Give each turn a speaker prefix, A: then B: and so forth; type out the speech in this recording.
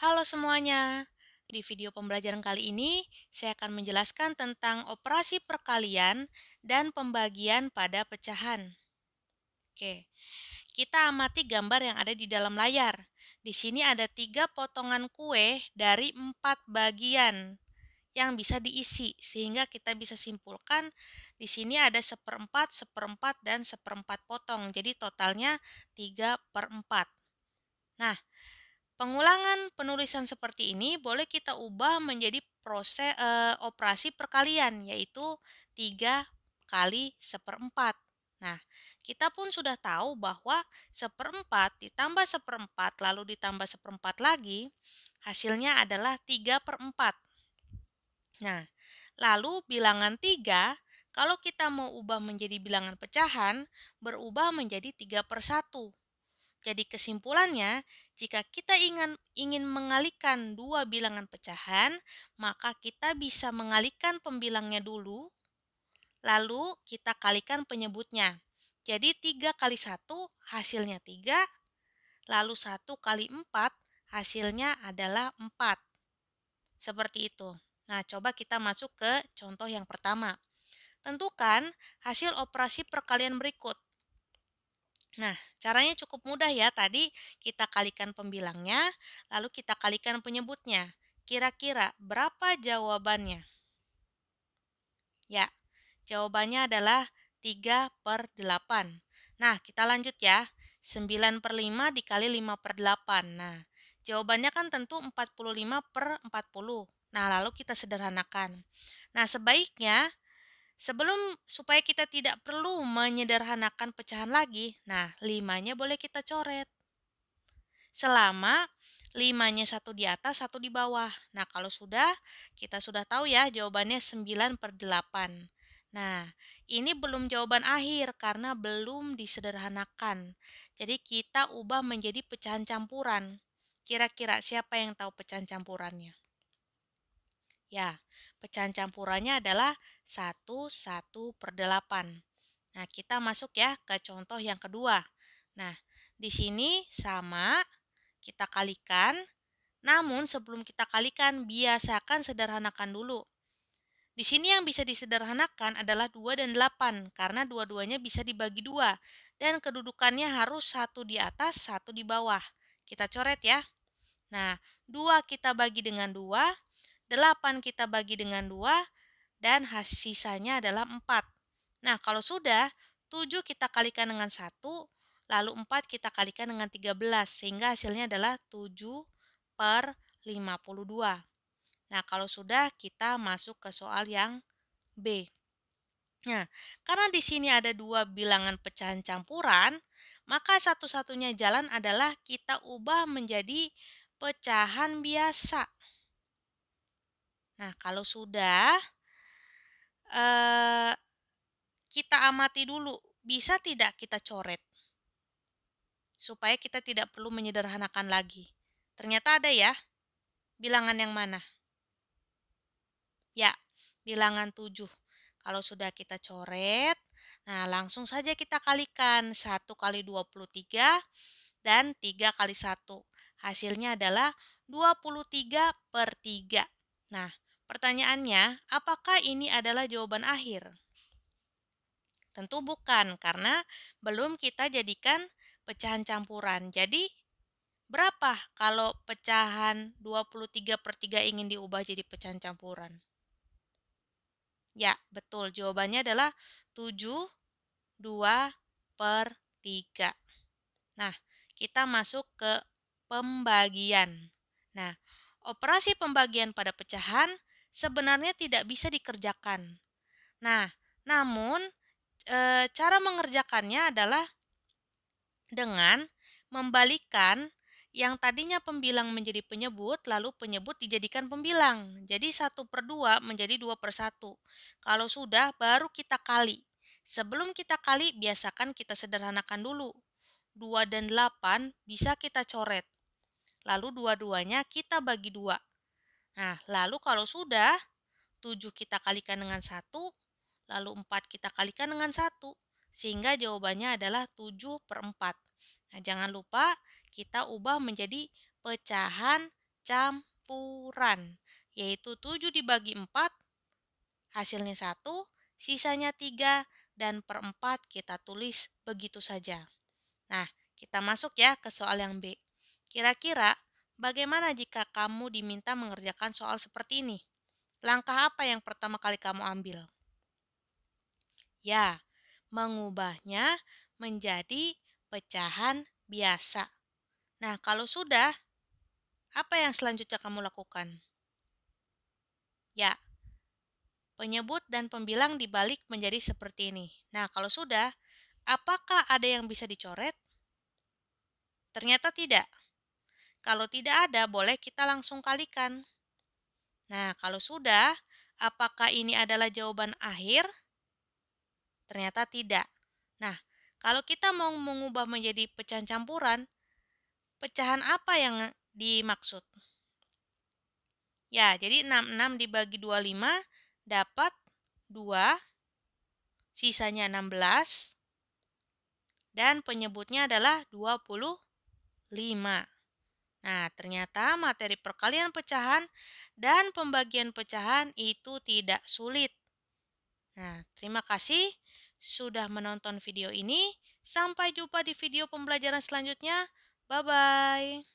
A: Halo semuanya, di video pembelajaran kali ini saya akan menjelaskan tentang operasi perkalian dan pembagian pada pecahan. Oke, kita amati gambar yang ada di dalam layar. Di sini ada 3 potongan kue dari 4 bagian yang bisa diisi, sehingga kita bisa simpulkan di sini ada seperempat, seperempat, dan seperempat potong. Jadi totalnya 3/4. Nah, pengulangan penulisan seperti ini boleh kita ubah menjadi operasi perkalian, yaitu 3 kali seperempat. Nah, kita pun sudah tahu bahwa seperempat ditambah seperempat lalu ditambah seperempat lagi, hasilnya adalah 3/4. Nah, lalu bilangan 3, kalau kita mau ubah menjadi bilangan pecahan, berubah menjadi 3/1. Jadi kesimpulannya, jika kita ingin mengalihkan dua bilangan pecahan, maka kita bisa mengalihkan pembilangnya dulu, lalu kita kalikan penyebutnya. Jadi 3 kali 1 hasilnya 3, lalu 1 kali 4 hasilnya adalah 4. Seperti itu. Nah, coba kita masuk ke contoh yang pertama. Tentukan hasil operasi perkalian berikut. Nah, caranya cukup mudah ya. Tadi kita kalikan pembilangnya, lalu kita kalikan penyebutnya. Kira-kira berapa jawabannya? Ya, jawabannya adalah 3/8. Nah, kita lanjut ya. 9/5 dikali 5/8. Nah, jawabannya kan tentu 45/40. Nah, lalu kita sederhanakan. Nah, sebaiknya supaya kita tidak perlu menyederhanakan pecahan lagi, nah 5-nya boleh kita coret. Selama 5-nya satu di atas, satu di bawah. Nah, kalau sudah, kita sudah tahu ya jawabannya 9/8. Nah, ini belum jawaban akhir karena belum disederhanakan. Jadi kita ubah menjadi pecahan campuran. Kira-kira siapa yang tahu pecahan campurannya? Ya, pecahan campurannya adalah 1/8. Nah, kita masuk ya ke contoh yang kedua. Nah, di sini sama, kita kalikan. Namun sebelum kita kalikan, biasakan sederhanakan dulu. Di sini yang bisa disederhanakan adalah 2 dan 8, karena dua-duanya bisa dibagi 2. Dan kedudukannya harus satu di atas, satu di bawah. Kita coret ya. Nah, 2 kita bagi dengan 2, 8 kita bagi dengan 2, dan sisanya adalah 4. Nah, kalau sudah, 7 kita kalikan dengan 1, lalu 4 kita kalikan dengan 13, sehingga hasilnya adalah 7/52. Nah, kalau sudah, kita masuk ke soal yang B. Nah, karena di sini ada dua bilangan pecahan campuran, maka satu-satunya jalan adalah kita ubah menjadi pecahan biasa. Nah, kalau sudah, eh, kita amati dulu, bisa tidak kita coret? Supaya kita tidak perlu menyederhanakan lagi. Ternyata ada ya, bilangan yang mana? Ya, bilangan 7. Kalau sudah kita coret, nah langsung saja kita kalikan. 1 kali 23 dan 3 kali 1. Hasilnya adalah 23/3. Nah, pertanyaannya, apakah ini adalah jawaban akhir? Tentu bukan, karena belum kita jadikan pecahan campuran. Jadi, berapa kalau pecahan 23/3 ingin diubah jadi pecahan campuran? Ya, betul. Jawabannya adalah 7/2/3. Nah, kita masuk ke pembagian. Nah, operasi pembagian pada pecahan sebenarnya tidak bisa dikerjakan. Nah, namun cara mengerjakannya adalah dengan membalikan yang tadinya pembilang menjadi penyebut, lalu penyebut dijadikan pembilang. Jadi 1/2 menjadi 2/1. Kalau sudah, baru kita kali. Sebelum kita kali, biasakan kita sederhanakan dulu. 2 dan 8 bisa kita coret. Lalu dua-duanya kita bagi 2. Nah, lalu kalau sudah, 7 kita kalikan dengan 1, lalu 4 kita kalikan dengan 1. Sehingga jawabannya adalah 7/4. Nah, jangan lupa kita ubah menjadi pecahan campuran, yaitu 7 dibagi 4, hasilnya 1, sisanya 3, dan per 4 kita tulis begitu saja. Nah, kita masuk ya ke soal yang B. Kira-kira bagaimana jika kamu diminta mengerjakan soal seperti ini? Langkah apa yang pertama kali kamu ambil? Ya, mengubahnya menjadi pecahan biasa. Nah, kalau sudah, apa yang selanjutnya kamu lakukan? Ya, penyebut dan pembilang dibalik menjadi seperti ini. Nah, kalau sudah, apakah ada yang bisa dicoret? Ternyata tidak. Kalau tidak ada, boleh kita langsung kalikan. Nah, kalau sudah, apakah ini adalah jawaban akhir? Ternyata tidak. Nah, kalau kita mau mengubah menjadi pecahan campuran, pecahan apa yang dimaksud? Ya, jadi 66 dibagi 25 dapat 2, sisanya 16, dan penyebutnya adalah 25. Nah, ternyata materi perkalian pecahan dan pembagian pecahan itu tidak sulit. Nah, terima kasih sudah menonton video ini. Sampai jumpa di video pembelajaran selanjutnya. Bye-bye.